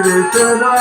Krishna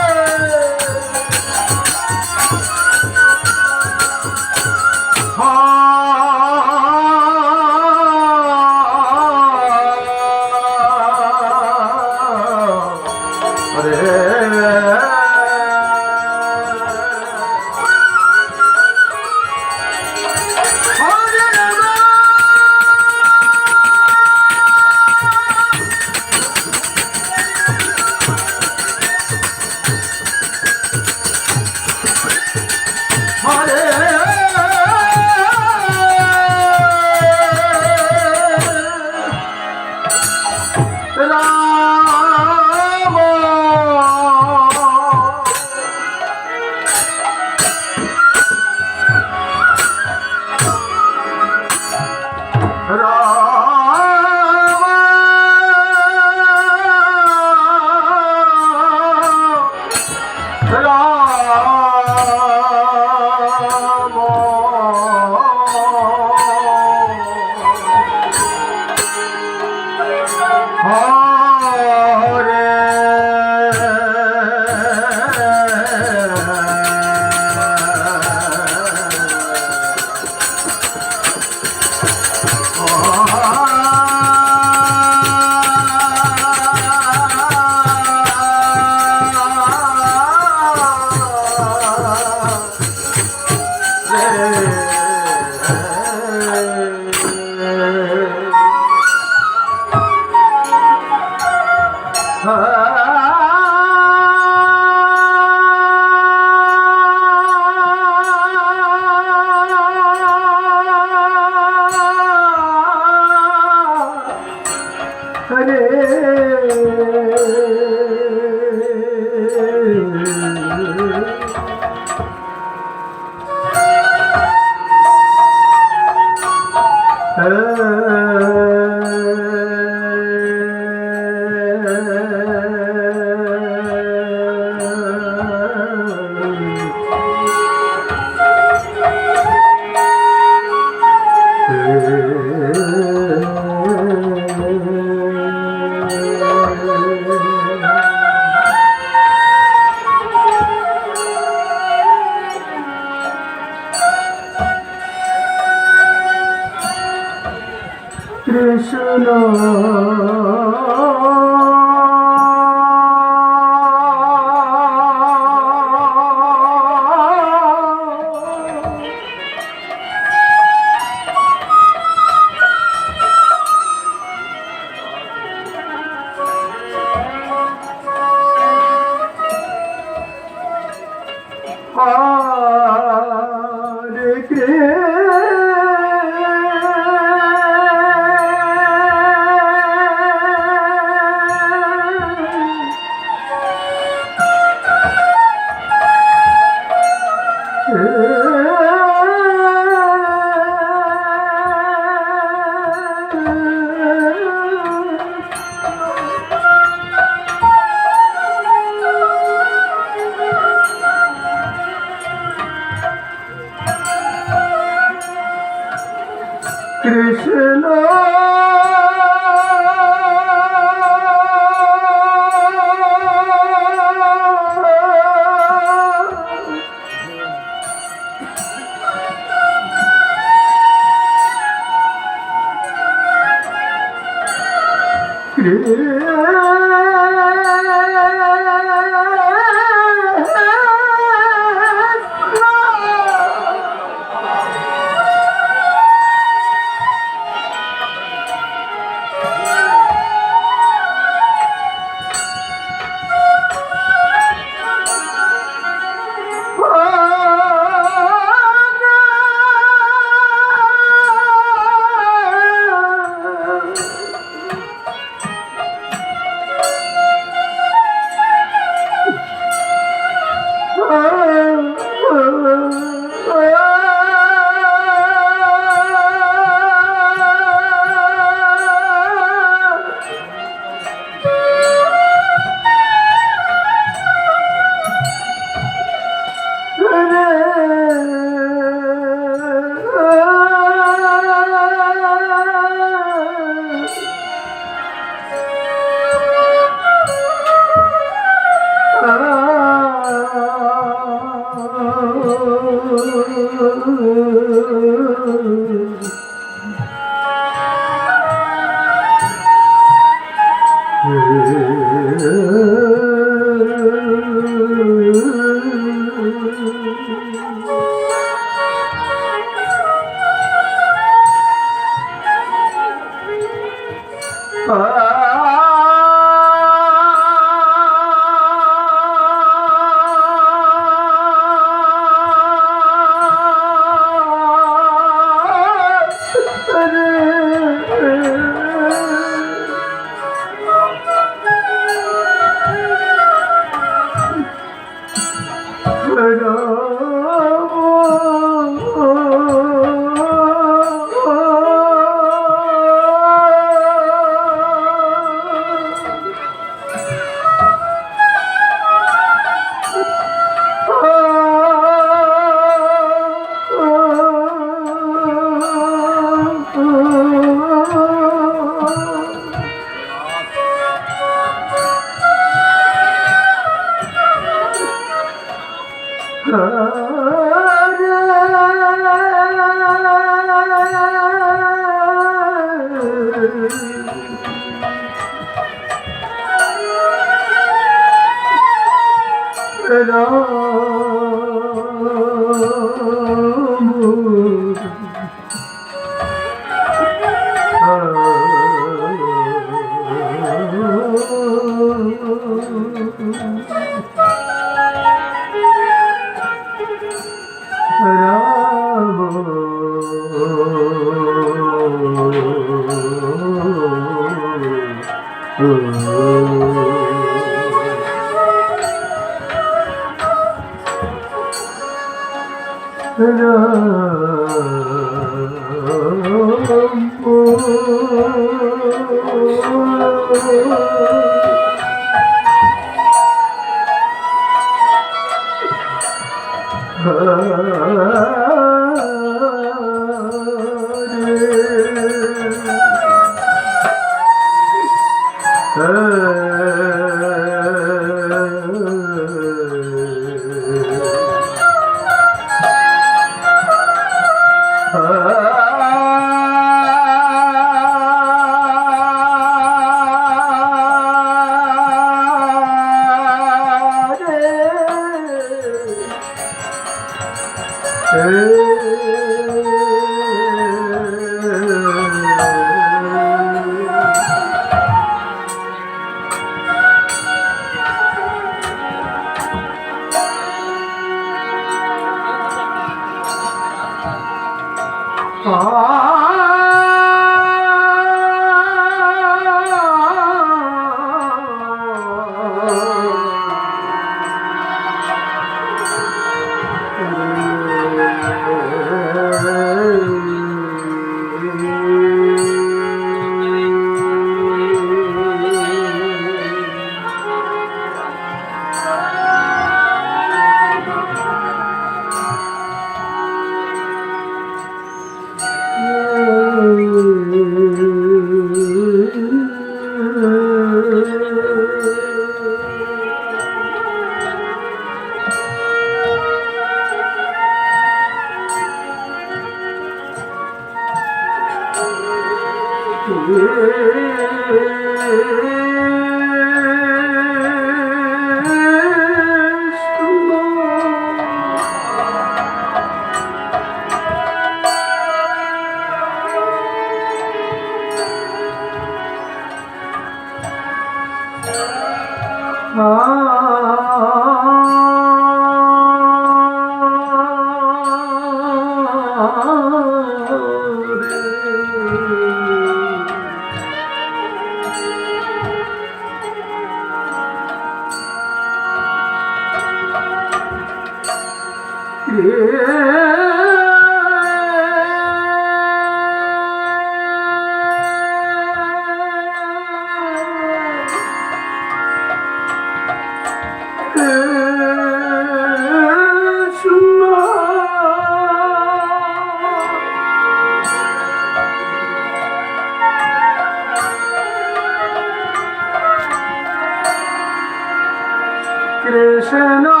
Krishna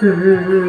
Krishna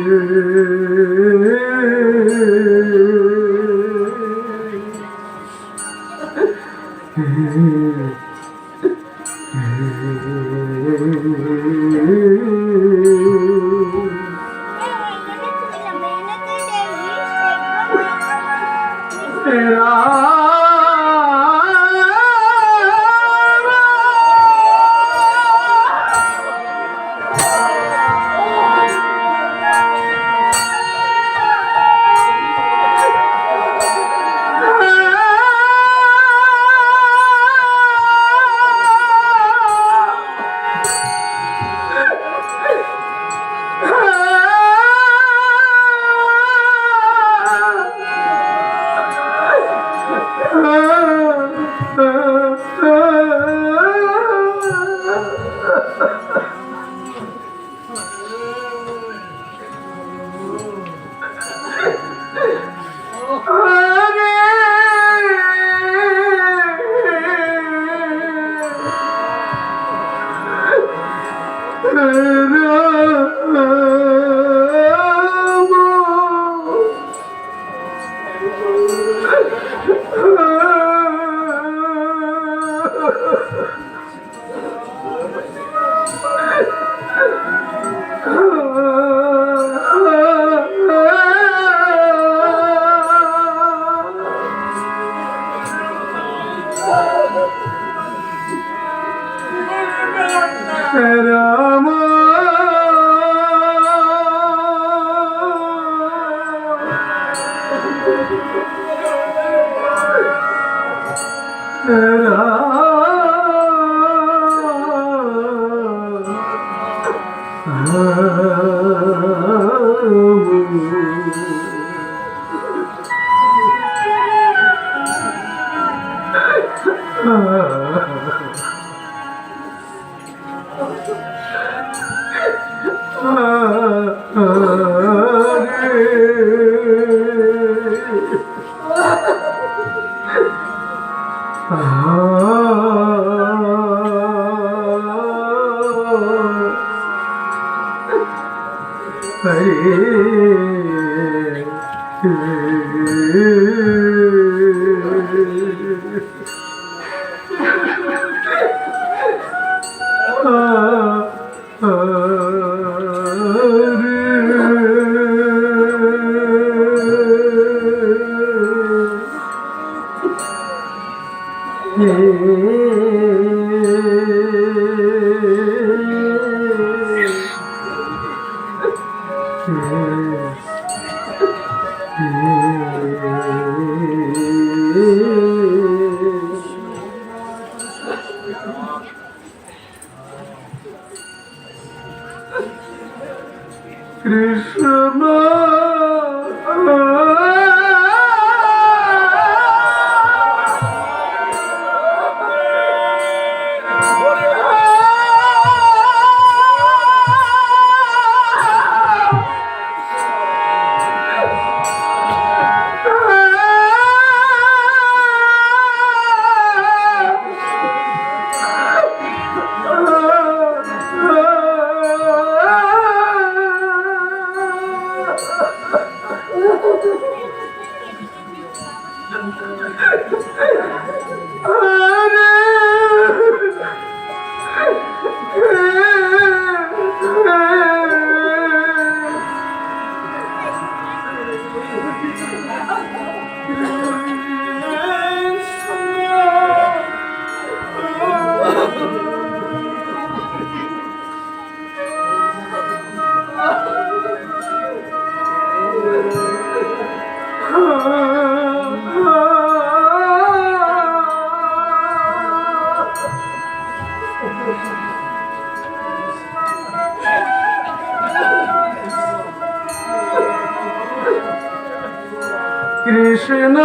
Krishna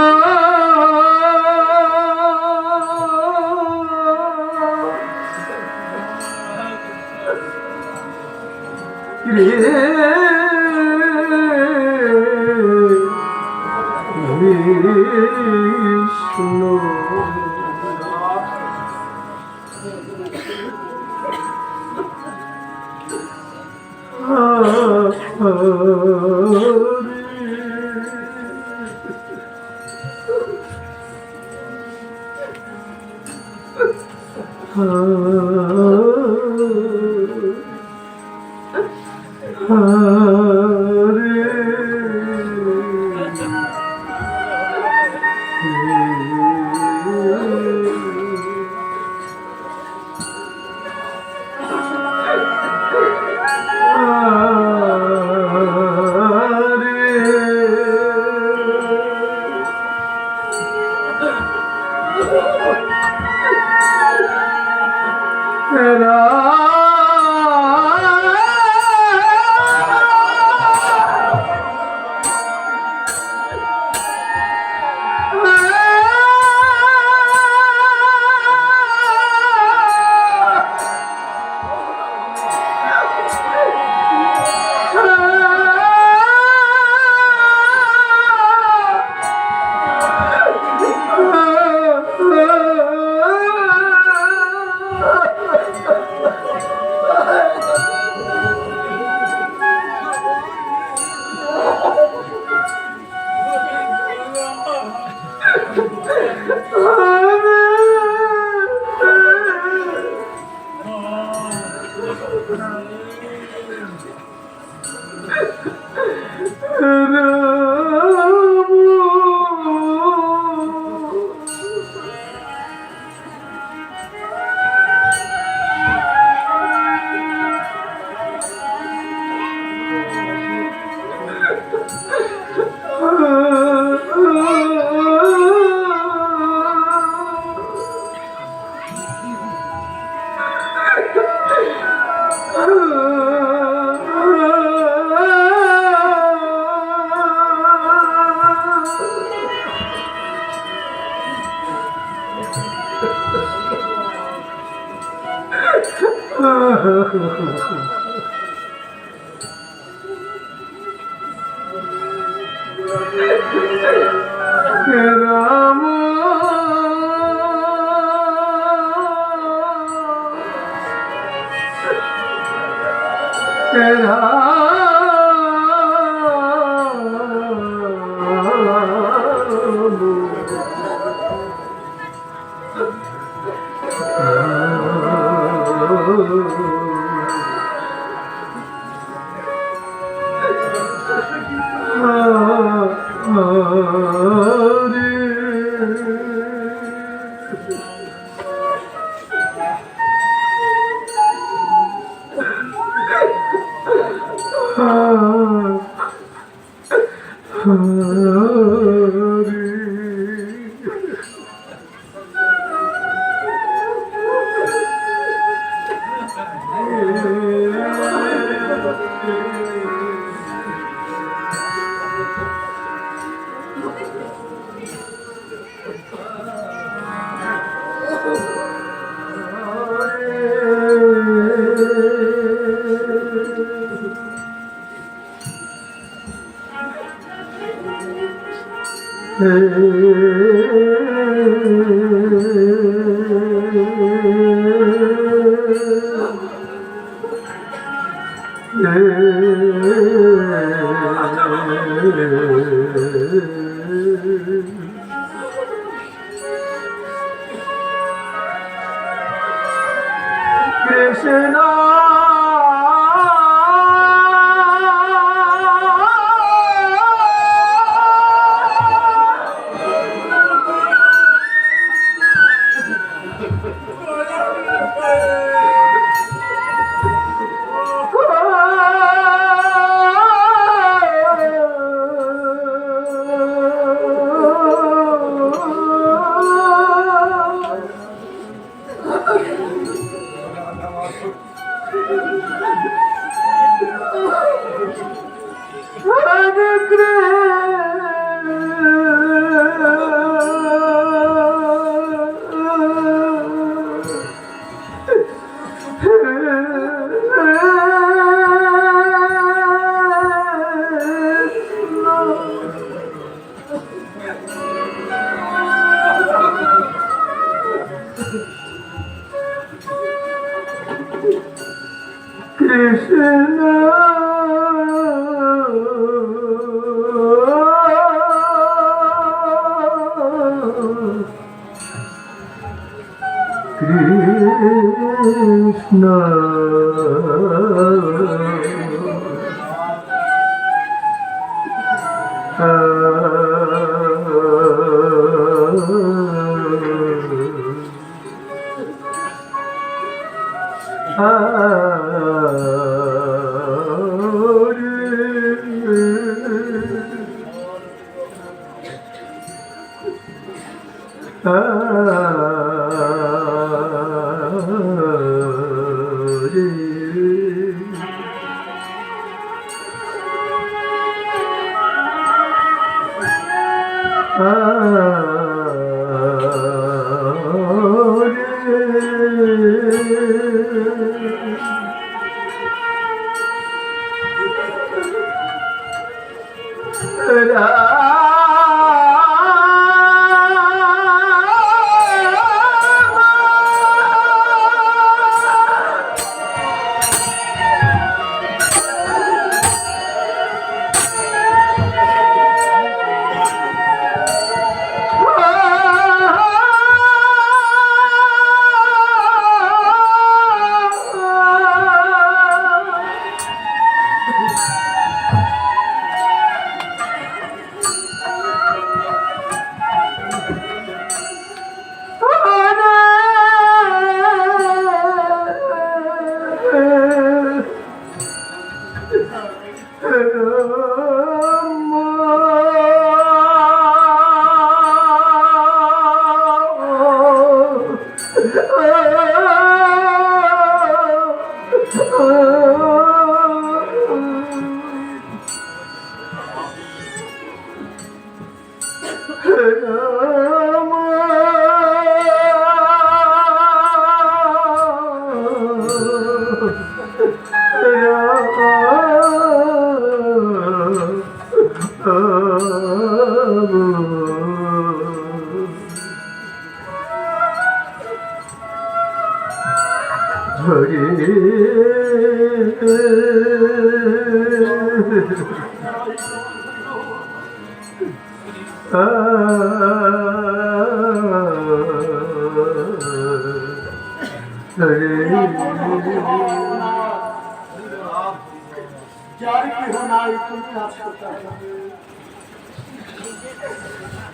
Krishna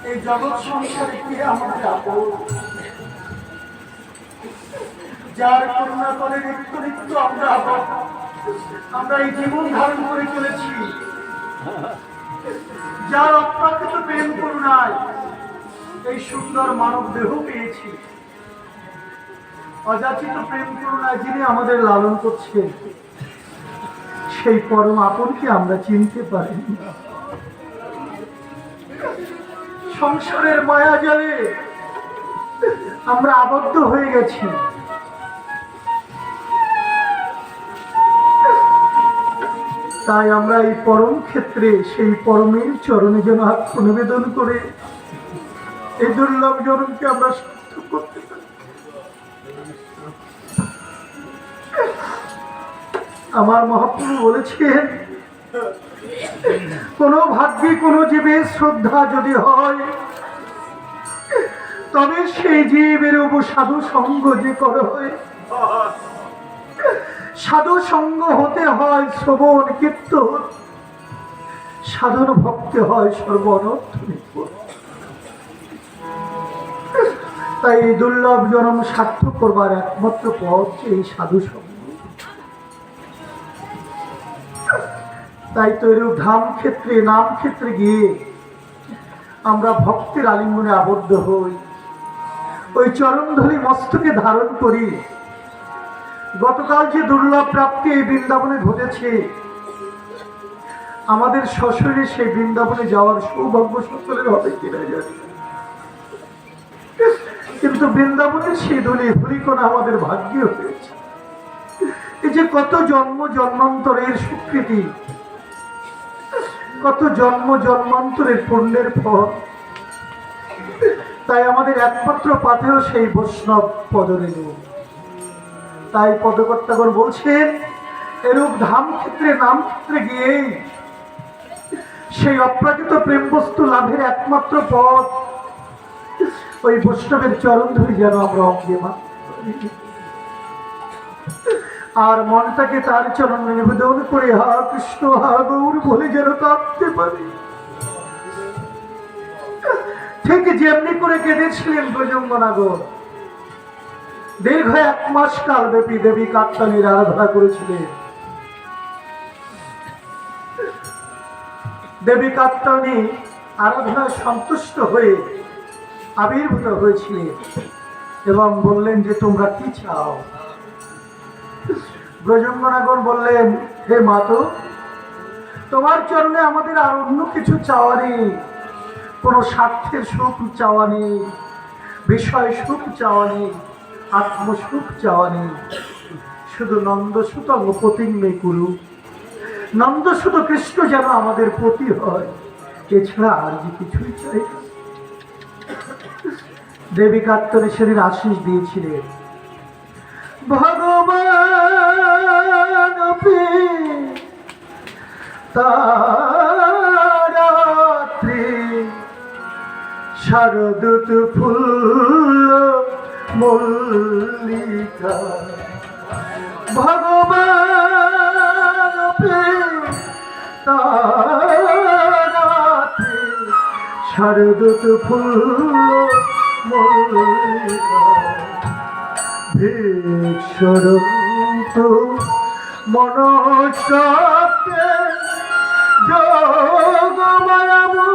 এই জগৎ সংসারে কি আমাদের আপন, যার করুণা করে নিত্য নিত্য আমরা এই জীবন ধারণ করে চলেছি, যার অপ্রাকৃত প্রেম করুণায় এই সুন্দর মানব দেহ পেয়েছি, অযাচিত প্রেম করুণায় যিনি আমাদের লালন করছেন, সেই পরম আপনকে আমরা চিনতে পারিনি। সংসারের মায়া জালে আমরা আবদ্ধ হয়ে গেছি। তাই আমরা এই পরম ক্ষেত্রে সেই পরমের চরণে যেন আত্মনিবেদন করে এই দুর্লভ জনমকে আমরা সার্থক করতে পারি। আমার মহাপ্রভু বলেছেন, কোন ভাগ্যে কোন জীবের শ্রদ্ধা যদি হয়, তবে সেই জীবের উপর সাধু সঙ্গ যে করা হয়, সাধু সঙ্গ হতে হয় শ্রবণ কীর্তন, সাধন ভক্তি হয় সর্বনর্থ নিপুণ। তাই এই দুর্লভ জন্ম সার্থক করবার একমাত্র পথ এই সাধু সঙ্গ। তাই তো এরূপ ধাম ক্ষেত্রে নাম ক্ষেত্রে গিয়ে আমরা ভক্তের আলিঙ্গনে আবদ্ধ হই, ওই চরণধলি মস্তকে ধারণ করি। গতকাল যে দুর্লভ প্রাপ্তি এই বৃন্দাবনে ঘটেছে, আমাদের সশরীরে সেই বৃন্দাবনে যাওয়ার সৌভাগ্য সকলের হবে কিনা জানি, কিন্তু বৃন্দাবনের সেই ধুলি ধুলিকণা আমাদের ভাগ্যে হয়েছে। এই যে কত জন্ম জন্মান্তরের স্বীকৃতি, কত জন্ম জন্মান্তরের পুণ্যের ফল। তাই আমাদের একমাত্র পাথেও সেই বৈষ্ণব পদরেণু। তাই পদকর্তাগণ বলছেন, এরূপ ধাম ক্ষেত্রে নাম ক্ষেত্রে গিয়েই সেই অপ্রাকৃত প্রেম বস্তু লাভের একমাত্র পথ ওই বৈষ্ণবের চরণ ধরে যেন আমরা অঙ্গে মানতে পারি। আর মনটাকে তার চরণে নিবেদন করে হা কৃষ্ণ হা গৌর বলে যেন কাঁদতে পারে। ঠিক যেমনি করে কেঁদেছিলেন ব্রজঙ্গনাগর। দীর্ঘ 1 মাস কাল ব্যাপী দেবী কাত্যায়নীর আরাধনা করেছিলেন। দেবী কাত্যায়নী আরাধনায় সন্তুষ্ট হয়ে আবির্ভূত হয়েছিলেন এবং বললেন যে তোমরা কি চাও। ব্রজঙ্গনাগর বললেন, হে মাতো, তোমার চরণে আমাদের আর অন্য কিছু চাওয়া নেই, কোনো স্বার্থের সুখ চাওয়া নেই, বিষয় সুখ চাওয়া নেই, আত্মসুখ চাওয়া নেই, শুধু নন্দসুতং পতিঙ্গে কুরু, নন্দসুত কৃষ্ণ যেন আমাদের পতি হয়, এছাড়া আর যে কিছুই চাই না। দেবী কাত্যায়নী সেদিন আশীষ দিয়েছিলেন, ভগবান তারাত্রি শারদূত ফুল মল্লিকা, ভগবান তারাত্রি শারদূত ফুল মল্লিকা, ভিক্ষরন্তু মনসকে যোগমায়ামু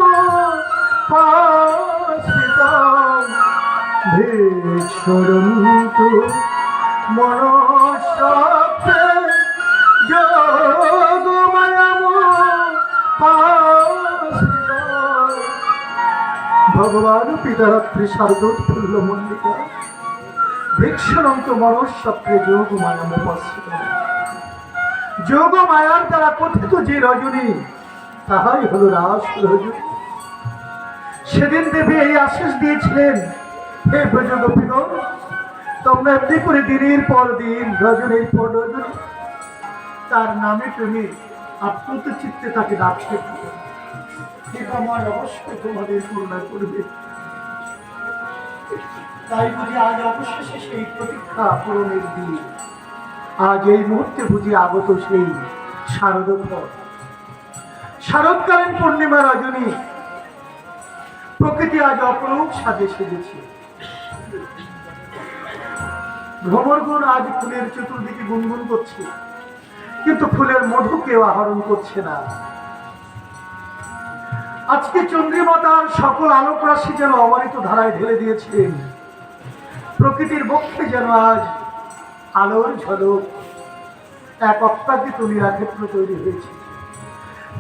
পাশিতাম, ভিক্ষরন্তু মনসকে যোগমায়ামু পাশিতাম। ভগবান পিতারাত্রি শারদূত ফুল্ল মল্লিকা, ভিক্ষরন্ত মনস্বপ্নে যোগ মায়া উপস্থিত। যোগ মায়ার দ্বারা কথিত যে রজনী, তাহাই হল রাস রজনী। সেদিন দেবী এই আশীষ দিয়েছিলেন, হে ব্রজগোপীগণ, তোমরা এমনি করে দিনের পর দিন, রজনীর পর রজনী তার নামে তুমি আপ্লুত চিত্তে তাকে ডাকতে থাকো, ঠিক আমার অবশ্যই তোমাদের করুণা করবে। তাই বুঝি আজ অবশেষে সেই প্রতীক্ষা পূরণের দিন, আজ এই মুহূর্তে বুঝি আগত সেই শারদোৎসব, শারদকালীন পূর্ণিমা রজনী। প্রকৃতি আজ অপরূপ সাজে সেজেছে। ভ্রমরগণ আজ ফুলের চতুর্দিকে গুনগুন করছে, কিন্তু ফুলের মধু কেউ আহরণ করছে না। আজকে চন্দ্রিমাতার সকল আলোক রাশি যেন অবারিত ধারায় ঢেলে দিয়েছিলেন। প্রকৃতির বক্ষে যেন আজ আলোর ঝলক, এক অপ্রাকৃত নীলাক্ষেত্র তৈরি হয়েছে।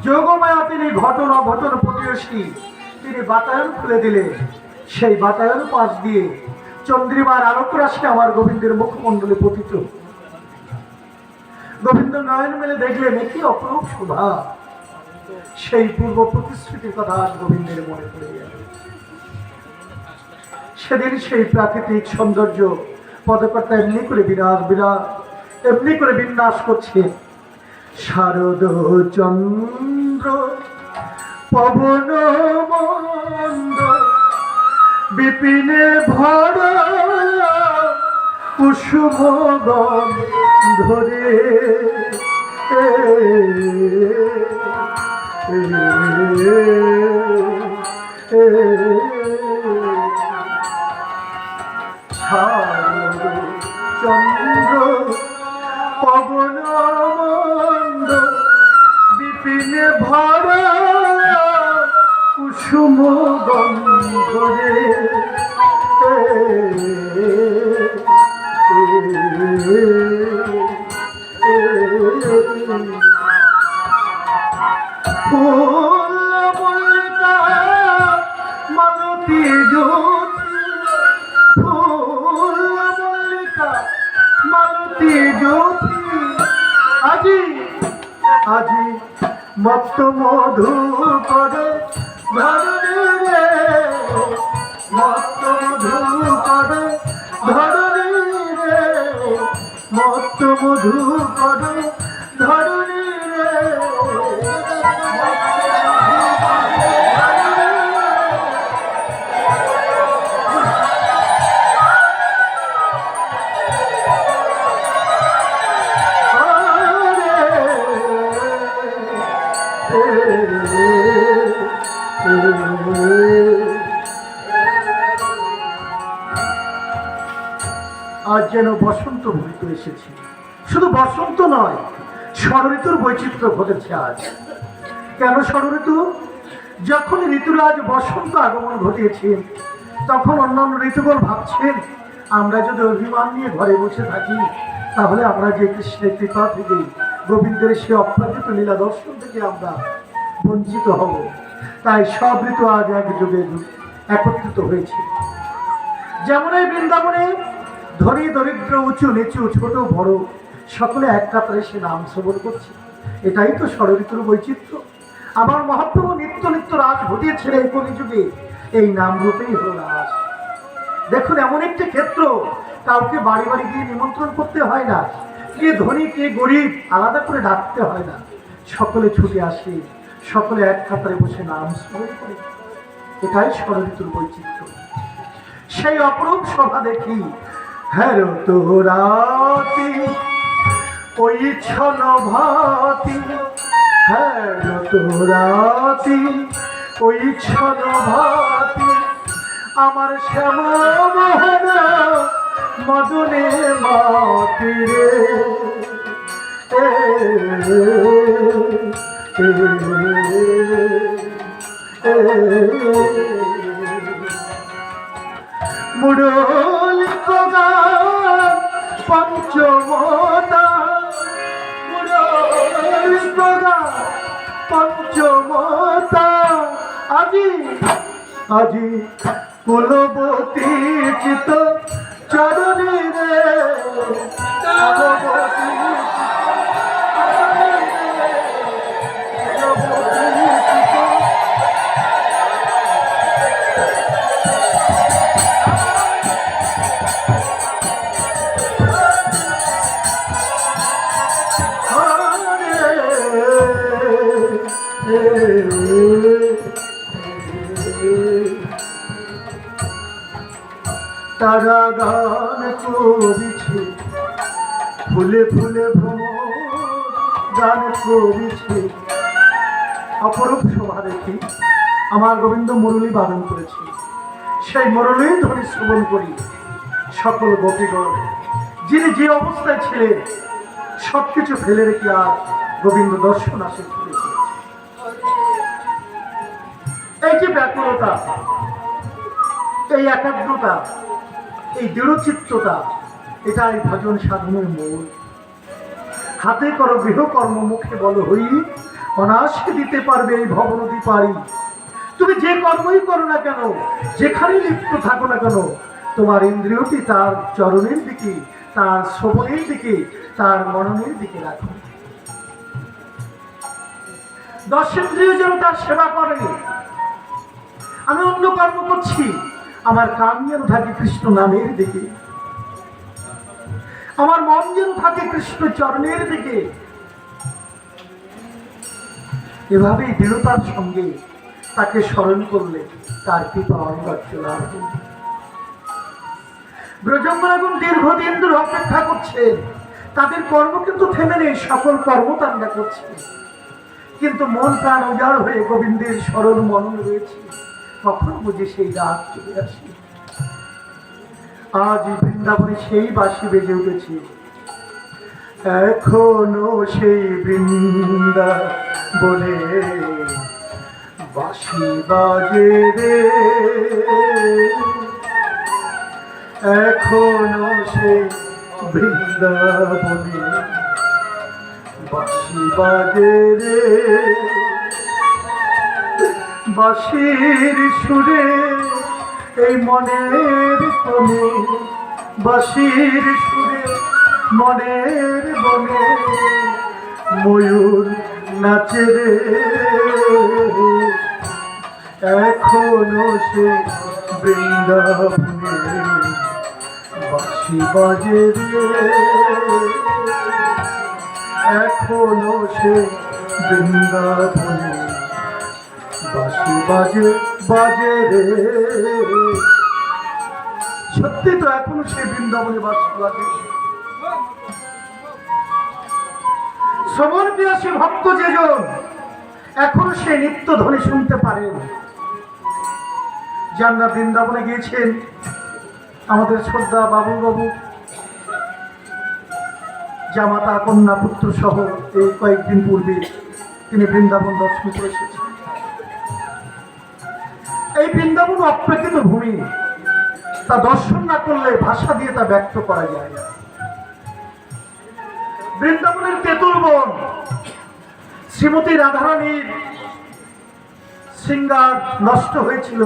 যোগমায়া তিনি ঘটন অঘটন প্রতিবেশী, তিনি বাতায়ন খুলে দিলেন। সেই বাতায়ন পাশ দিয়ে চন্দ্রিমার আলোক রাশি আমার গোবিন্দের মুখমণ্ডলে পতিত। গোবিন্দ নয়ন মেলে দেখলেন, একই অপরূপ শোভা। সেই পূর্ব প্রতিশ্রুতির কথা আজ গোবিন্দের মনে পড়ে গেল। সেদিন সেই প্রাকৃতিক সৌন্দর্য পদকর্তা এমনি করে এমনি করে বিন্যাস করছে। শারদ চন্দ্র পবন মন্দ বিপিনে ভরা কুসুম ধরে, চন্দ্র পবন মন্দ বিপিনে ভরা কুসুম গন্ধরে, ফুল মল্লিকা মালতী জ্যোতি, ফুল মল্লিকা মালতী জ্যোতি, আজি আজি মত্ত মধু করে ধরণী রে, মত্ত মধু করে ধরণী রে, মত্ত মধু করে ধরণী রে। আজ যেন বসন্ত ঋতু এসেছে। শুধু বসন্ত নয়, ষড়ঋতুর বৈচিত্র্য ঘটেছে আজ। কেন ষড়ঋতু? যখন ঋতুরাজ বসন্ত আগমন ঘটিয়েছেন, তখন অন্যান্য ঋতুগণ ভাবছেন আমরা যদি অভিমান নিয়ে ঘরে বসে থাকি, তাহলে আমরা যে কৃষ্ণের কৃপা থেকে, গোবিন্দের সে অপ্রাকৃত লীলা দর্শন থেকে আমরা বঞ্চিত হব। তাই সব ঋতু আজ একযোগে একত্রিত হয়েছে। যেমন এই বৃন্দাবনে ধনী দরিদ্র, উঁচু নিচু, ছোট বড় সকলে এক কাতারে সে নাম শ্রবণ করছে। এটাই তো ষড়ঋতুর বৈচিত্র্য। আমার মহাপ্রভু নিত্য নিত্য রাস ঘটিয়েছেন এই কলিযুগে, এই নাম রূপেই হল রাস। দেখুন, এমন একটি ক্ষেত্র, কাউকে বাড়ি বাড়ি গিয়ে নিমন্ত্রণ করতে হয় না, কে ধনী কে গরিব আলাদা করে ডাকতে হয় না, সকলে ছুটে আসে, সকলে এক কাতারে বসে নাম স্মরণ করে। এটাই ষড়ঋতুর বৈচিত্র্য। সেই অপরূপ সভা দেখি, হ্যাঁ তো রাতি ওই ছল ভাতি, হ্যাঁ তো রাতি ওই ছল ভাতি, আমার শ্যাম মোহন মদনে মাতিরে মুরলী প্রগান পঞ্চমতা, মুরলী প্রগান পঞ্চমতা, আজি আজি কুলবতী চিত চরণী রে, কুলবতী তারা গান করেছে, ফুলে ফুলে ভ্রমর গান করেছে। অপরূপ শোভা দেখি, আমার গোবিন্দ মুরলী বাদন করেছে। সেই মুরলী ধ্বনি শ্রবণ করি সকল গোপীগণ, যিনি যে অবস্থায় ছিলেন সবকিছু ফেলে রেখে আজ গোবিন্দ দর্শন আসে ফিরে। এই যে ব্যাকুলতা, এই একাগ্রতা, এই দৃঢ়চিত্ততা, এটাই ভজন সাধনের মূল। হাতে করো গৃহকর্ম, মুখে বলো হই, অনায়াসে দিতে পারবে এই ভবনদী পারি। তুমি যে কর্মই করো না কেন, যেখানে লিপ্ত থাকো না কেন, তোমার ইন্দ্রিয়টি তার চরণের দিকে, তার শ্রবণের দিকে, তার মননের দিকে রাখো। দর্শনেন্দ্রিয় যেন তার সেবা করে। আমি অন্য কর্ম করছি, আমার কান যেন থাকে কৃষ্ণ নামের দিকে, আমার মন যেন থাকে কৃষ্ণ চরণের দিকে। এভাবেই দৃঢ়তার সঙ্গে তাকে স্মরণ করলে তার কৃপা অনিবার্য লাভ হবে। ব্রজঙ্গনাগণ দীর্ঘদিন ধরে অপেক্ষা করছেন, তাদের কর্ম কিন্তু থেমে নেই, সকল কর্ম তারা করছে, কিন্তু মন প্রাণ উজাড় হয়ে গোবিন্দের স্মরণ মনন রয়েছে। কখন বুঝে সেই রাত চলে আসে। আজ বৃন্দাবনে সেই বাঁশি বেজে উঠেছে, এখনো সেই বৃন্দাবনে বাঁশি বাজে রে, এখনো সেই বৃন্দাবনে বাঁশি বাজে রে, বাঁশির সুরে এই মনের কোণে, বাঁশির সুরে মনের বনে ময়ূর নাচে রে, এখনো সে বৃন্দাবনে বাঁশি বাজে রে, এখনো সে বৃন্দাবনে বাঁশি বাজে বাজে রে। সত্যি তো এখনো সে বৃন্দাবনে বাঁশি বাজে। শ্রবণ পিয়াসী ভক্ত যেজন এখনো সেই নিত্য ধ্বনি শুনতে পারেন। যারা বৃন্দাবনে গিয়েছেন, আমাদের শ্রদ্ধা বাবুল বাবু জামাতা কন্যা পুত্র সহ এই কয়েকদিন পূর্বে তিনি বৃন্দাবন দর্শন করে এসেছেন। এই বৃন্দাবন অপ্রাকৃত ভূমি, তা দর্শন না করলে ভাষা দিয়ে তা ব্যক্ত করা যায় না। বৃন্দাবনের তেঁতুল বন, শ্রীমতী রাধারানীর শৃঙ্গার নষ্ট হয়েছিল,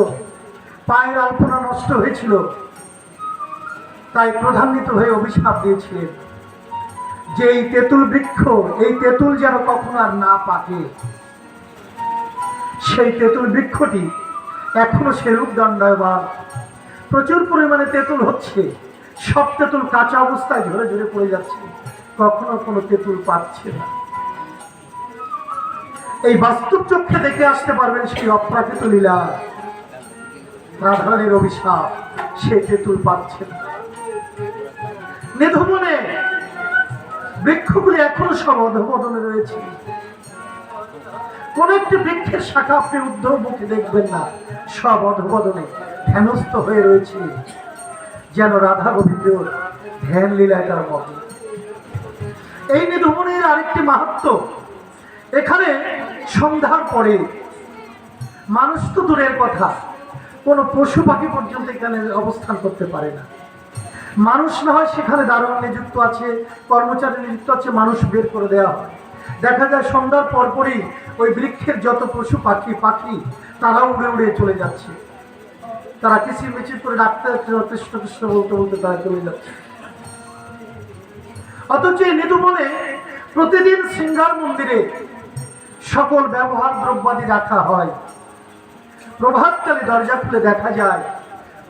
পায়ের আলপনা নষ্ট হয়েছিল, তাই প্রধান্বিত হয়ে অভিশাপ দিয়েছিলেন যে এই তেঁতুল বৃক্ষ, এই তেঁতুল যেন কখনো আর না পাকে। সেই তেঁতুল বৃক্ষটি এখনো সেরূপ দণ্ডায়মান, প্রচুর পরিমাণে তেঁতুল হচ্ছে, সব তেঁতুল কাঁচা অবস্থায় ঝরে ঝরে পড়ে যাচ্ছে, কখনো কোনো তেঁতুল পাচ্ছে না। এই বাস্তব চক্ষে দেখে আসতে পারবেন সেই অপ্রাকৃত লীলা, রাধারানীর অভিশাপ, সে তেঁতুল পাচ্ছে না। নিধুবনে বৃক্ষগুলি এখনো সব অধঃপতনে রয়েছে। কোন একটি বৃক্ষের শাখা আপনি ঊর্ধ্বমুখী দেখবেন না, সব অধঃপতনে ধ্যানস্থ হয়ে রয়েছে, যেন রাধা গোবিন্দ ধ্যান লীলায় তার মত। এই নিধুবনের আরেকটি মাহাত্ম্য, এখানে সন্ধ্যার পরে মানুষ তো দূরের কথা, কোনো পশু পাখি পর্যন্ত এখানে অবস্থান করতে পারে না। মানুষ না হয় সেখানে দারোয়ান নিযুক্ত আছে, কর্মচারী নিযুক্ত আছে, মানুষ বের করে দেওয়া হয়। দেখা যায় সন্ধ্যার পরপরই ওই বৃক্ষের যত পশু পাখি তারাও উড়ে উড়ে চলে যাচ্ছে। তারা কিচির মিচির করে ডাকতে কৃষ্ণ কৃষ্ণ বলতে বলতে তারা চলে যাচ্ছে। অথচ এই নিধুবনে প্রতিদিন শৃঙ্গার মন্দিরে সকল ব্যবহার দ্রব্যাদি রাখা হয়। প্রভাতকালে দরজা খুলে দেখা যায়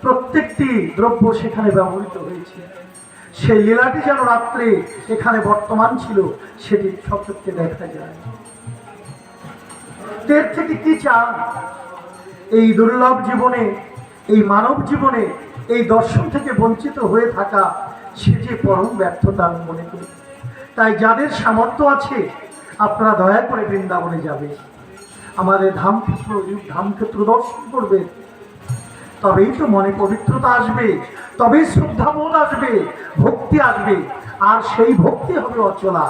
প্রত্যেকটি দ্রব্য সেখানে ব্যবহৃত হয়েছে। সেই লীলাটি যেন রাত্রে এখানে বর্তমান ছিল, সেটি সচক্ষে দেখা যায়। এর থেকে কি চান? এই দুর্লভ জীবনে, এই মানব জীবনে এই দর্শন থেকে বঞ্চিত হয়ে থাকা, সে যে পরম ব্যর্থতা আমি মনে করি। তাই যাদের সামর্থ্য আছে, আপনারা দয়া করে বৃন্দাবনে যাবে, আমাদের ধামক্ষেত্র দর্শন করবে, তবেই তো মনে পবিত্রতা আসবে, তবেই শ্রদ্ধাবোধ আসবে, ভক্তি আসবে। আর সেই ভক্তি হবে অচলা।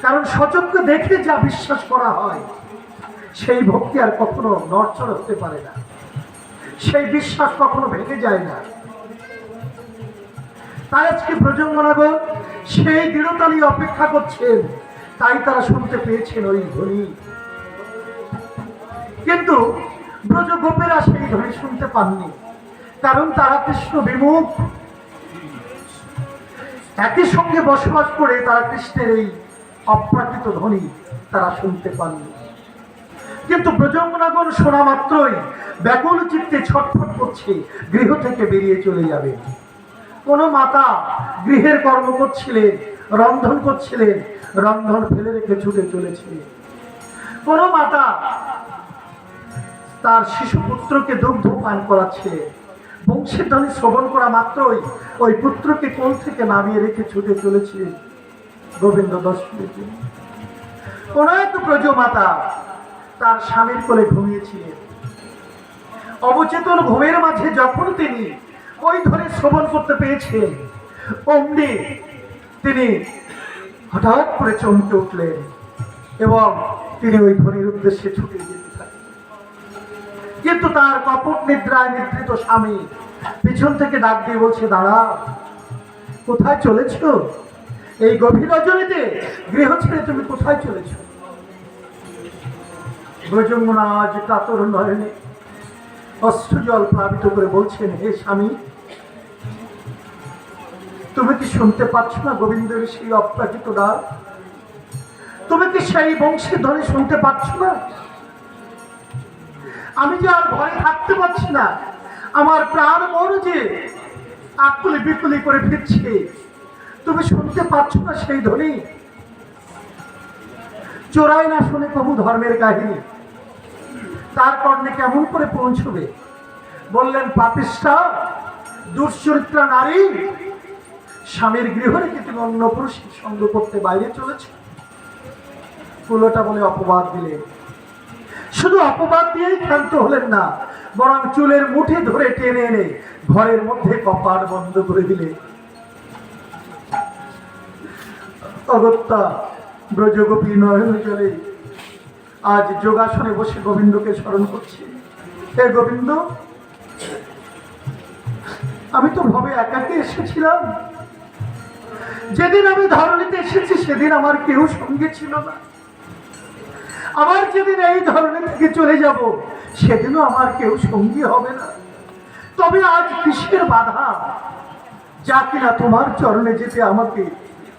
কারণ সচক্ষে দেখে যা বিশ্বাস করা হয়, সেই ভক্তি আর কখনো নড়চড় হতে পারে না, সেই বিশ্বাস কখনো ভেঙে যায় না। তাই আজকে ব্রজঙ্গনাগর সেই দৃঢ়তা নিয়ে অপেক্ষা করছেন, তাই তারা শুনতে পেয়েছেন ওই ধ্বনি। কিন্তু ব্রজ গোপেরা সেই ধ্বনি শুনতে পাননি, কারণ তারা কৃষ্ণ বিমুখ। একই সঙ্গে বসবাস করে তারা কৃষ্ণের এই অপ্রাকৃত ধ্বনি তারা শুনতে পাননি। কিন্তু ব্রজঙ্গনাগর শোনা মাত্রই ব্যাকুল চিত্তে ছটফট করছে, গৃহ থেকে বেরিয়ে চলে যাবে। কোন মাতা গৃহের কর্ম করছিলেন, রন্ধন করছিলেন, রন্ধন ফেলে রেখে ছুটে চলেছিলেন। কোন মাতা তার শিশু পুত্রকে দুগ্ধ পান করাচ্ছে, বংশের ধ্বনি শ্রবণ করা মাত্রই ওই পুত্রকে কোল থেকে নামিয়ে রেখে ছুটে চলেছিলেন গোবিন্দ দর্শনের জন্য। কোন এক ব্রজ মাতা তার স্বামীর কোলে ঘুমিয়েছিলেন। অবচেতন ঘুমের মাঝে যখন তিনি ওই ধ্বনি শ্রবণ করতে পেয়েছেন, অমনি তিনি হঠাৎ করে চমকে উঠলেন এবং তিনি ওই ধ্বনির উদ্দেশ্যে ছুটে যেতে থাকেন। কিন্তু তার কপট নিদ্রায় নিদ্রিত স্বামী পিছন থেকে ডাক দিয়ে বলছে, দাঁড়া, কোথায় চলেছ? এই গভীর রজনীতে গৃহ ছেড়ে তুমি কোথায় চলেছ? ব্রজঙ্গনা আজ কাতর নয়নে অশ্রু জল প্লাবিত করে বলছেন, হে স্বামী, তুমি কি শুনতে পাচ্ছ না গোবিন্দের সেই অপ্রাকৃত ডাক? তুমি কি সেই বংশের ধ্বনি শুনতে পাচ্ছ না? আমি যে আর ঘরে থাকতে পারছি না, আমার প্রাণ মন যে আকুলি বিকুলি করে ফিরছে, তুমি শুনতে পাচ্ছ না সেই ধ্বনি? চোরাই না শুনে কবু ধর্মের কাহিনী তার কর্ণে কেমন করে পৌঁছবে? বললেন, পাপিষ্ঠা, দুশ্চরিত্রা নারী, স্বামীর গৃহ রেখে তুমি অন্য পুরুষের সঙ্গ করতে বাইরে চলেছ। উলোটা বলে অপবাদ দিলেন। শুধু অপবাদ দিয়েই ক্ষান্ত হলেন না, বরং চুলের মুঠি ধরে টেনে এনে ঘরের মধ্যে কপাট বন্ধ করে দিলে। অগত্যা ব্রজগোপী নয়ন জলে আজ যোগাসনে বসে গোবিন্দকে স্মরণ করছি। হে গোবিন্দ, আমি তো ভবে একাকে এসেছিলাম। যেদিন আমি ধরণীতে এসেছি সেদিন আমার কেউ সঙ্গে ছিল না। আবার যেদিন এই ধরনী থেকে চলে যাব সেদিনও আমার কেউ সঙ্গী হবে না। তবে আজ কিসের বাধা, যা কিনা তোমার চরণে যেতে আমাকে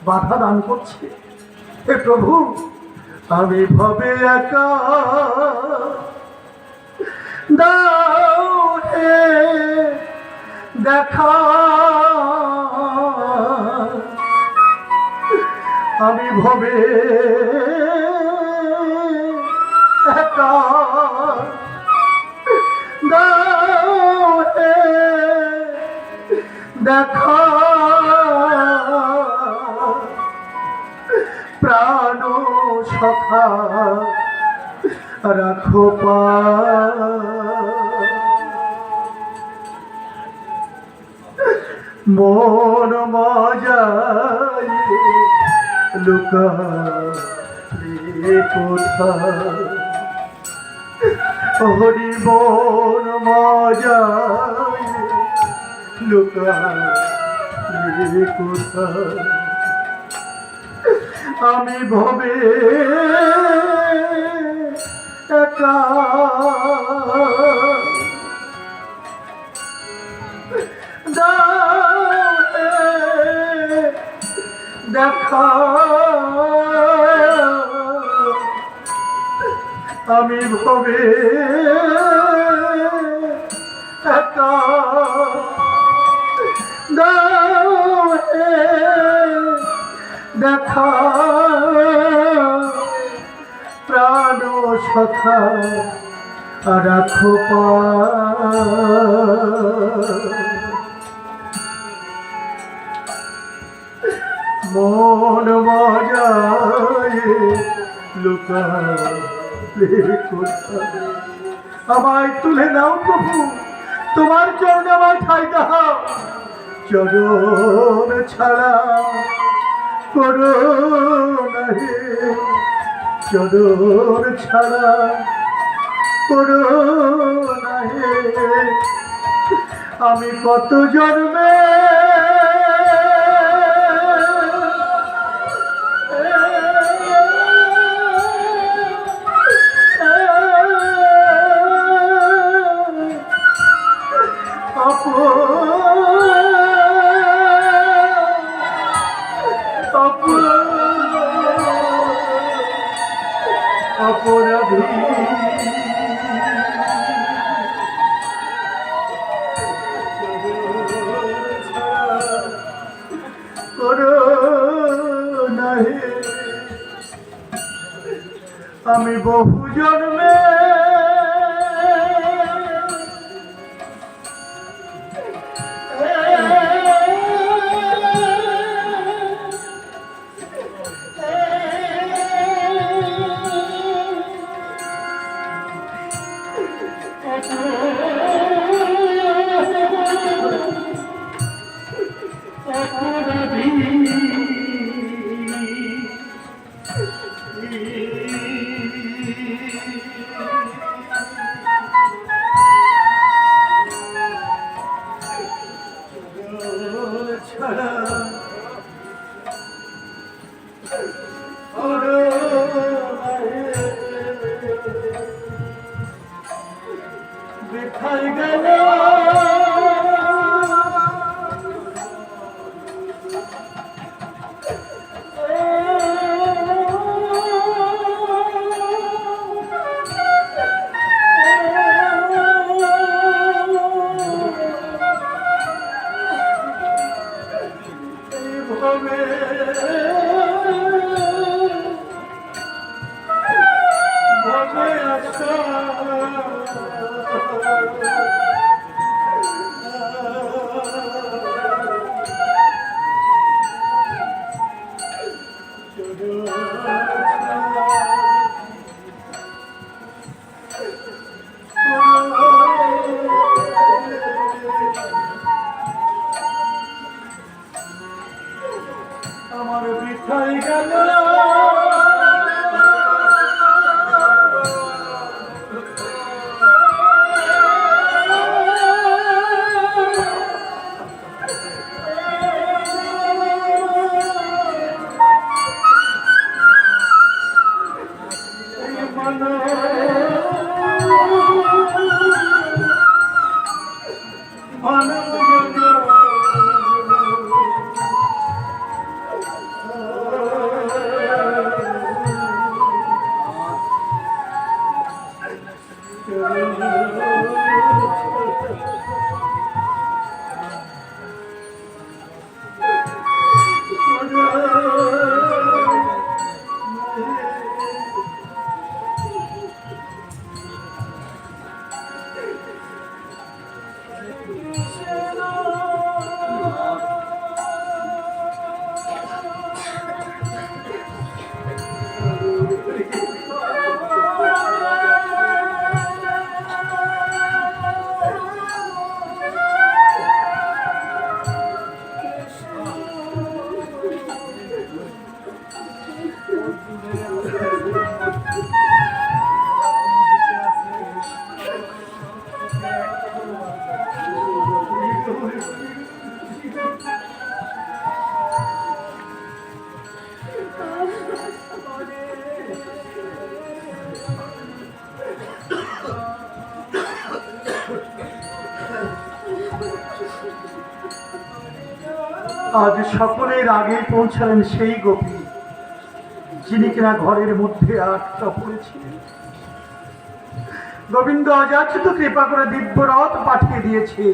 বাধা দান করছে? হে প্রভু, আমি ভবে একা, দাও হে দেখা। আমি ভবে একা, দাও হে দেখা। প্রাণ সখা রাখো মন মজায় লুকালে কোথায়। হরি মন মজায় লুকালে কোথায়। আমি ভবে একা, দাও হে দেখা। আমি ভবে একা, দাও হে দেখা। প্রাণ সখা রাখো মন মজায় লুকালে কোথায়। আমায় তুলে নাও প্রভু, তোমার চরণে আমায় ঠাই দাও। চরণ ছাড়া করো না হে, চরণ ছাড়া করো না হে। আমি কত জন্মে অপরাধী করো না হে। আমি বহু জন্মে বেথায় গেল আজ সকলের আগে পৌঁছালেন সেই গোপী যিনি কিনা ঘরের মধ্যে আটকা পড়েছিলেন। গোবিন্দ অযাচিত কৃপা করে দিব্য রথ পাঠিয়ে দিয়েছে।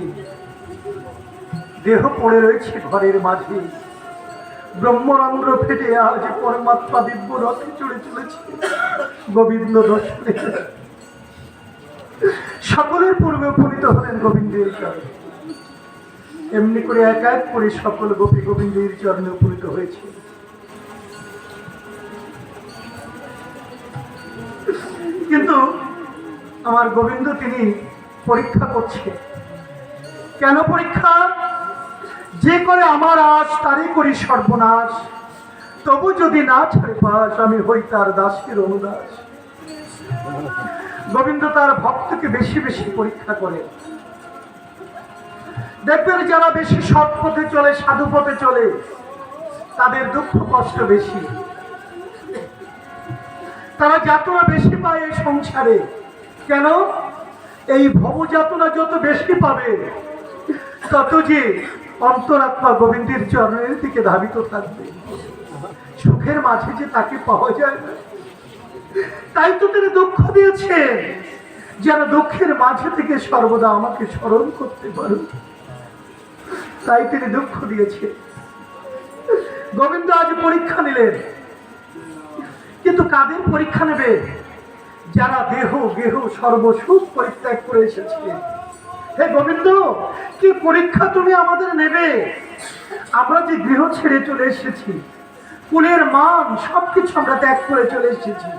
দেহ পড়ে রয়েছে ঘরের মাঝে, ব্রহ্মরন্ধ্র ফেটে আজ পরমাত্মা দিব্য রথে চড়ে চলেছে। গোবিন্দ দর্শনে সকলের পূর্বে উপনীত হলেন গোবিন্দের চরণে। এমনি করে এক এক করে সকল গোপী গোবিন্দের চরণে উপনীত হয়েছে। কিন্তু আমার গোবিন্দ তিনি পরীক্ষা করছে। কেন পরীক্ষা? যে করে আমার আশ তারই করি সর্বনাশ, তবু যদি না ছাড়ে পাশ আমি হই তার দাসের অনুদাস। গোবিন্দ তার ভক্তকে বেশি বেশি পরীক্ষা করে। দেখবেন যারা বেশি সৎ পথে চলে, সাধু পথে চলে, তাদের দুঃখ কষ্ট বেশি, তারা যাতনা বেশি পায় এই সংসারে। কেন? এই ভবযাতনা যত বেশি পাবে তত যে অন্তরাত্মা গোবিন্দের চরণের দিকে ধাবিত থাকবে। সুখের মাঝে যে তাকে পাওয়া যায় না, তাই তো তিনি দুঃখ দিয়েছেন, যেন দুঃখের মাঝে থেকে সর্বদা আমাকে স্মরণ করতে পারো। তাই তিনি দুঃখ দিয়েছে। গোবিন্দ আজ পরীক্ষা নিলেন, কিন্তু কাদের পরীক্ষা নেবে? যারা দেহ গেহ সর্বসুখ পরিত্যাগ করে এসেছে। হে গোবিন্দ, কি পরীক্ষা তুমি আমাদের নেবে? আমরা যে গৃহ ছেড়ে চলে এসেছি, কুলের মান সবকিছু আমরা ত্যাগ করে চলে এসেছি,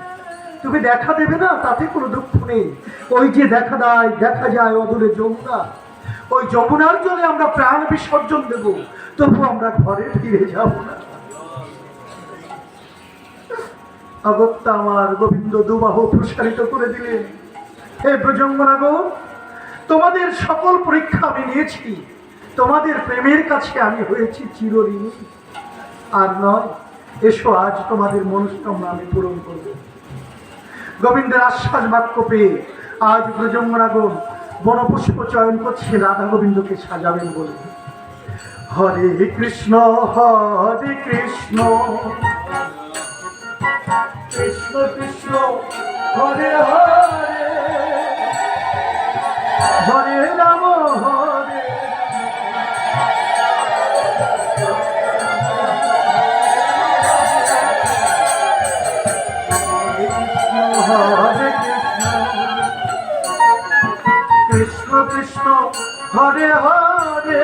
তুমি দেখা দেবে না? তাতে কোনো দুঃখ নেই। ওই যে দেখা যায় অদূরে যমুনা, ওই যমুনার জলে আমরা প্রাণ বিসর্জন দেব, তবু আমরা ঘরে ফিরে যাব না। অগত্যা আমার গোবিন্দ দুবাহু প্রসারিত করে দিলেন। হে ব্রজঙ্গনাগণ, তোমাদের সকল পরীক্ষা আমি নিয়েছি, তোমাদের প্রেমের কাছে আমি হয়েছি চিরঋণী। আর নয়, এসো আজ তোমাদের মনস্কামনা আমি পূরণ করব। গোবিন্দের আশ্বাস বাক্য পেয়ে আজ ব্রজঙ্গনাগণ বনপুষ্প চয়ন করছে রাধা গোবিন্দকে সাজাবেন বলে। হরে কৃষ্ণ কৃষ্ণ কৃষ্ণ হরে হরে, হরে রাম হরে হরে কৃষ্ণ কৃষ্ণ হরে হরে,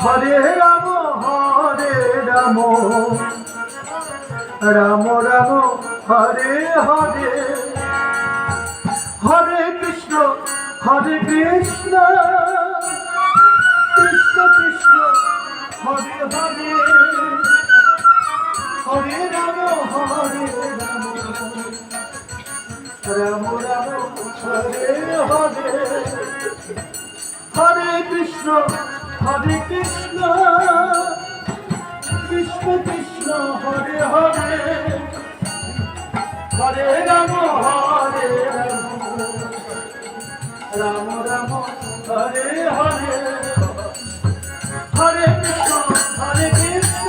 হরে রাম রাম রাম হরে হরে, হরে কৃষ্ণ কৃষ্ণ কৃষ্ণ হরে হরে, হরে রাম হরে রাম রাম রাম হরে হরে হরে কৃষ্ণ কৃষ্ণ কৃষ্ণ হরে হরে হরে রাম রাম রাম হরে হরে হরে কৃষ্ণ কৃষ্ণ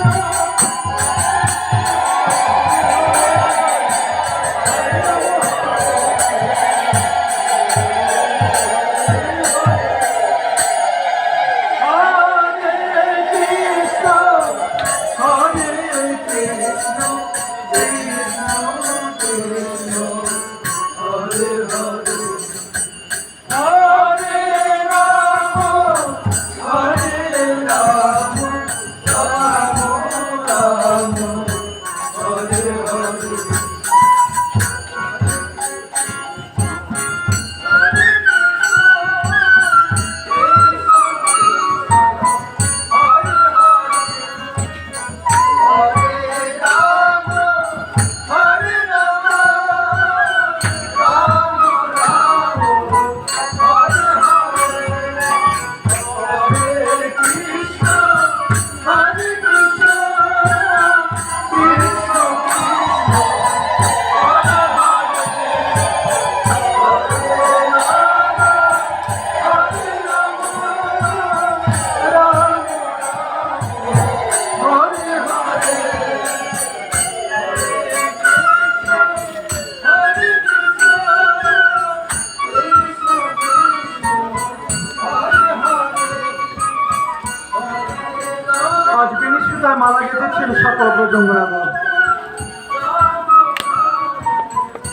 মালা গেঁথেছেন সকল ব্রজঙ্গনাগণ।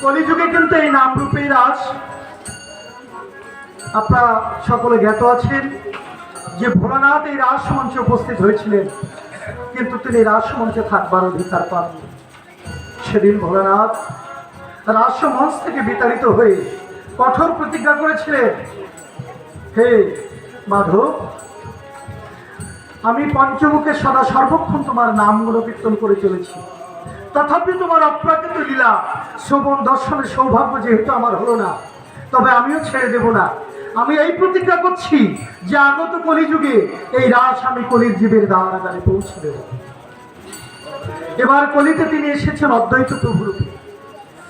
কলিযুগে কিন্তু এই নাম রূপেই রাস। আপনারা সকলে জ্ঞাত আছেন যে ভোলানাথ এই রাস মঞ্চে উপস্থিত হয়েছিলেন, কিন্তু তিনি রাস মঞ্চে থাকবার অধিকার পাননি। সেদিন ভোলানাথ রাস মঞ্চ থেকে বিতাড়িত হয়ে কঠোর প্রতিজ্ঞা করেছিলেন, হে মাধব, আমি পঞ্চমুখে সদা সর্বক্ষণ তোমার নামগুলো কীর্তন করে চলেছি, তথাপি তোমার অপ্রাকৃত লীলা শ্রবণ দর্শনের সৌভাগ্য যেহেতু আমার হলো না, তবে আমিও ছেড়ে দেব না। আমি এই প্রতিজ্ঞা করছি যে আগত কলিযুগে এই রাস আমি কলির জীবের দ্বারাগারে পৌঁছে দেব। এবার কলিতে তিনি এসেছেন অদ্বৈত প্রভুরূপে।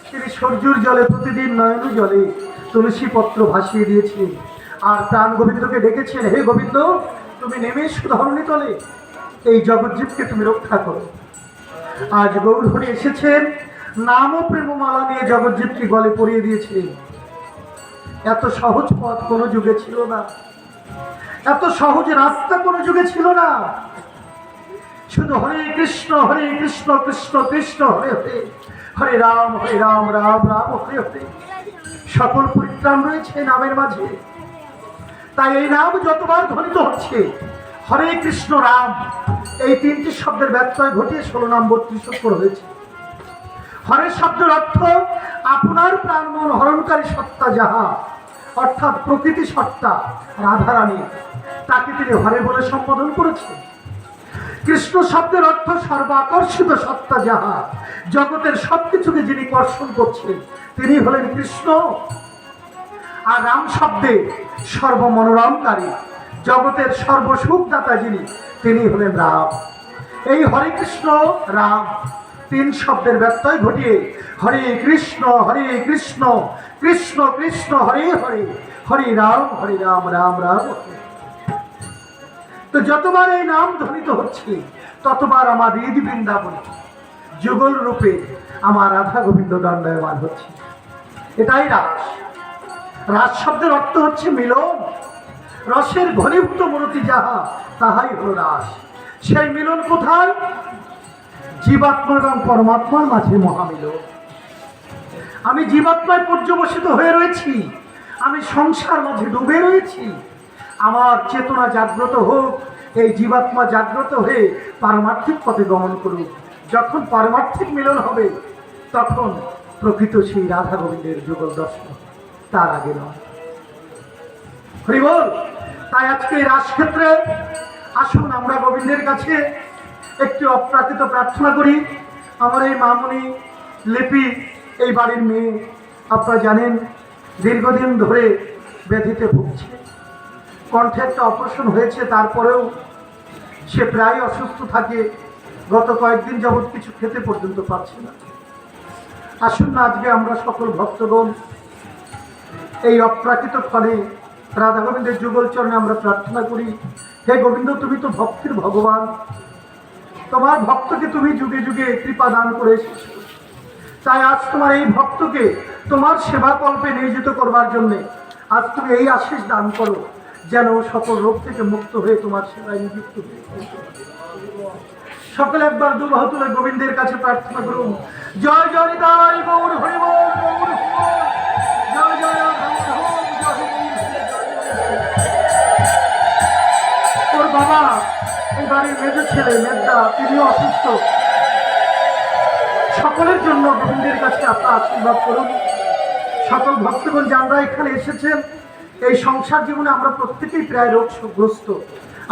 তিনি সূর্যের জলে প্রতিদিন নয়ন জলে তুলসী পত্র ভাসিয়ে দিয়েছিলেন আর প্রাণ গোবিন্দকে ডেকেছেন, হে গোবিন্দ, তুমি নেমে সুধরণী তলে এই জগজ্জীবকে তুমি রক্ষা করো। আজ গৌর হরি এসেছেন, নাম ও প্রেমমালা নিয়ে জগজ্জীবকে গলে পরিয়ে দিয়েছিলেন। এত সহজ পথ কোনো যুগে ছিল না, এত সহজ রাস্তা কোনো যুগে ছিল না। শুধু হরে কৃষ্ণ কৃষ্ণ কৃষ্ণ হরে হরে, হরে রাম রাম রাম হরে হরে। সকল পরিত্রাণ রয়েছে নামের মাঝে। তাই এই নাম যতবার ধ্বনিত হচ্ছে, হরে কৃষ্ণ রাম, এই তিনটি শব্দের ব্যত্যয় ঘটিয়ে 16 নাম 32 অক্ষর হয়েছে। হরে শব্দের অর্থ আপনার প্রাণ মন হরণকারী সত্তা যাহা, অর্থাৎ প্রকৃতি সত্তা রাধারানী, তাকে তিনি হরে বলে সম্বোধন করেছেন। কৃষ্ণ শব্দের অর্থ সর্বাকর্ষিত সত্তা যাহা, জগতের সবকিছুকে যিনি কর্ষণ করছেন তিনি হলেন কৃষ্ণ। আর রাম শব্দে সর্বমনোরমকারী, জগতের সর্বসুখদাতা যিনি, তিনি হলেন রাম। এই হরে কৃষ্ণ রাম তিন শব্দের ব্যত্যয় ঘটিয়ে হরে কৃষ্ণ কৃষ্ণ কৃষ্ণ হরে হরে, হরে রাম রাম রাম। তো যতবার এই নাম ধ্বনিত হচ্ছে, ততবার আমার হৃদ বৃন্দাবনে যুগল রূপে আমার রাধা গোবিন্দ দণ্ডায়মান হচ্ছে। এটাই রাস। রাস শব্দের অর্থ হচ্ছে মিলন। রসের ঘনীভূত মূর্তি যাহা, তাহাই হল রাস। সেই মিলন কোথায়? জীবাত্মা এবং পরমাত্মার মাঝে মহামিলন। আমি জীবাত্মায় পর্যবসিত হয়ে রয়েছি, আমি সংসার মাঝে ডুবে রয়েছি। আমার চেতনা জাগ্রত হোক, এই জীবাত্মা জাগ্রত হয়ে পারমার্থিক পথে গমন করুক। যখন পারমার্থিক মিলন হবে, তখন প্রকৃত সেই রাধা গোবিন্দের যুগল দর্শন, তার আগে নয়। হরি বল। তাই আজকে এই রাসক্ষেত্রে আসুন আমরা গোবিন্দের কাছে একটি অপ্রাকৃত প্রার্থনা করি। আমার এই মামুনি লিপি এই বাড়ির মেয়ে, আপনারা জানেন দীর্ঘদিন ধরে ব্যাধিতে ভুগছে। কণ্ঠে একটা অপারেশন হয়েছে, তারপরেও সে প্রায় অসুস্থ থাকে। গত কয়েকদিন যাবৎ কিছু খেতে পর্যন্ত পারছে না। আসুন না আজকে আমরা সকল ভক্তগণ এই অপ্রাকৃত ক্ষণে রাধা গোবিন্দের যুগল চরণে আমরা প্রার্থনা করি, হে গোবিন্দ, তুমি তো ভক্তির ভগবান, তোমার ভক্তকে তুমি যুগে যুগে কৃপা দান করে এসেছো। তাই আজ তোমার এই ভক্তকে তোমার সেবা কল্পে নিয়োজিত করবার জন্যে আজ তুমি এই আশীষ দান করো, যেন সকল রোগ থেকে মুক্ত হয়ে তোমার সেবায় নিযুক্ত হয়ে। সকলে একবার দুবাহ তুলে গোবিন্দের কাছে প্রার্থনা করুন, জয় জয় নিতাই গৌর হরি বল, গৌর হরি বল, জয় জয় রাধা মাধব, জয় ওর বাবা এই বাড়ির মেজো ছেলে মেজদা, তিনিও অসুস্থ। সকলের জন্য গোবিন্দের কাছে আপনার আশীর্বাদ করুন। সকল ভক্তগণ যারা এখানে এসেছেন, এই সংসার জীবনে আমরা প্রত্যেকেই প্রায় রোগগ্রস্ত।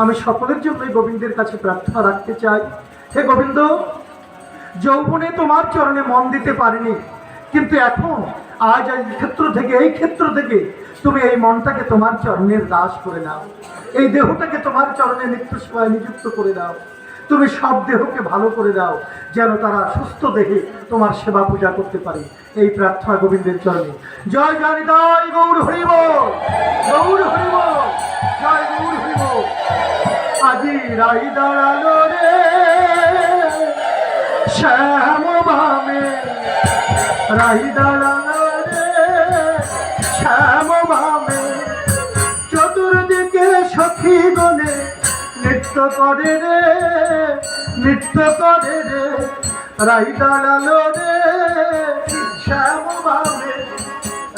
আমি সকলের জন্যই গোবিন্দের কাছে প্রার্থনা রাখতে চাই, হে গোবিন্দ, যৌবনে তোমার চরণে মন দিতে পারিনি, কিন্তু এখন আজ এই ক্ষেত্র থেকে তুমি এই মনটাকে তোমার চরণের দাস করে নাও, এই দেহটাকে তোমার চরণে নিত্য সেবায় নিযুক্ত করে দাও। তুমি সব দেহকে ভালো করে দাও, যেন তারা সুস্থ দেহে তোমার সেবা পূজা করতে পারে। এই প্রার্থনা গোবিন্দের চরণে। জয় জয় নিতাই গৌর হরি বল, গৌর হরি বল, জয় গৌর হরি বল। আজি রাই দাঁড়ালো রে শ্যাম ভামে, রাই দাঁড়ালো রে শ্যাম ভামে, চতুর্দিকে সখী গণে নৃত্য করে রে, নৃত্য করে রে, রাই দাঁড়ালো রে শ্যাম ভামে,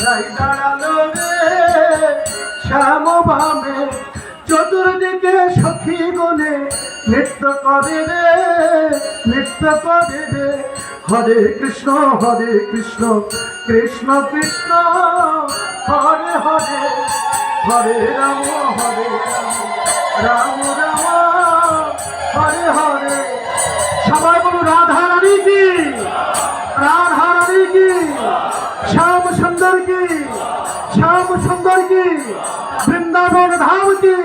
রাই দাঁড়ালো রে শ্যাম ভামে, চতুর্দিকে সখী গণে নৃত্য করে রে, নৃত্য করে রে। হরে কৃষ্ণ কৃষ্ণ কৃষ্ণ হরে হরে, হরে রাম রাম রাম হরে হরে। সবাই বলুন রাধা রানী কি, রাধা রানী কি, শ্যাম সুন্দর কি, শ্যাম সুন্দর কি, বৃন্দাবন ধাম কি,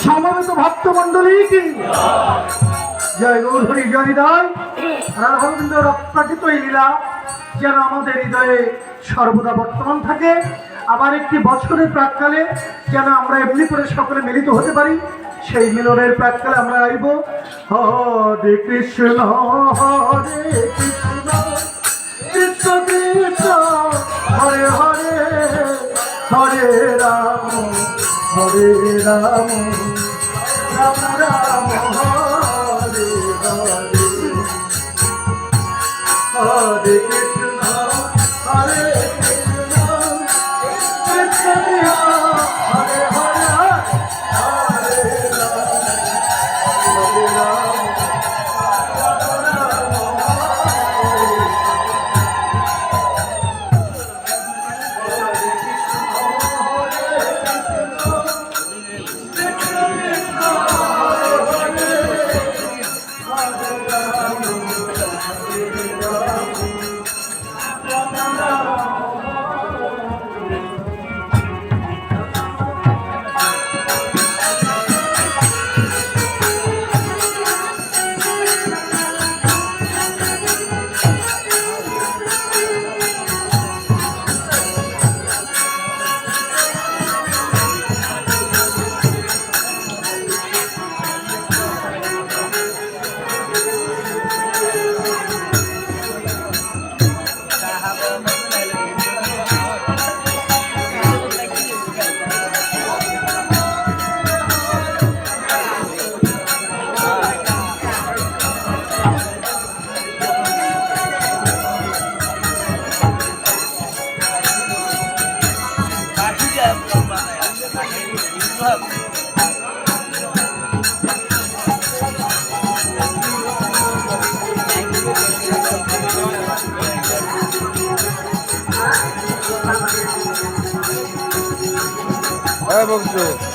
সমবেত ভক্ত মন্ডলী কি। জয় গৌর হরি, জয় হৃদয়। রাধা গোবিন্দর অপ্রাকৃত এই লীলা যেন আমাদের হৃদয়ে সর্বদা বর্তমান থাকে। আবার একটি বছরের প্রাককালে যেন আমরা এমনি করে সকলে মিলিত হতে পারি, সেই মিলনের প্রাককালে আমরা আইব। হরে কৃষ্ণ হরে কৃষ্ণ, কৃষ্ণ কৃষ্ণ হরে হরে, হরে রাম রাম রাম হরে হরে, হরে কৃষ্ণ হরে কৃষ্ণ, কৃষ্ণ কৃষ্ণ হরে হরে, হরে রাম হরে রাম রাম বলছো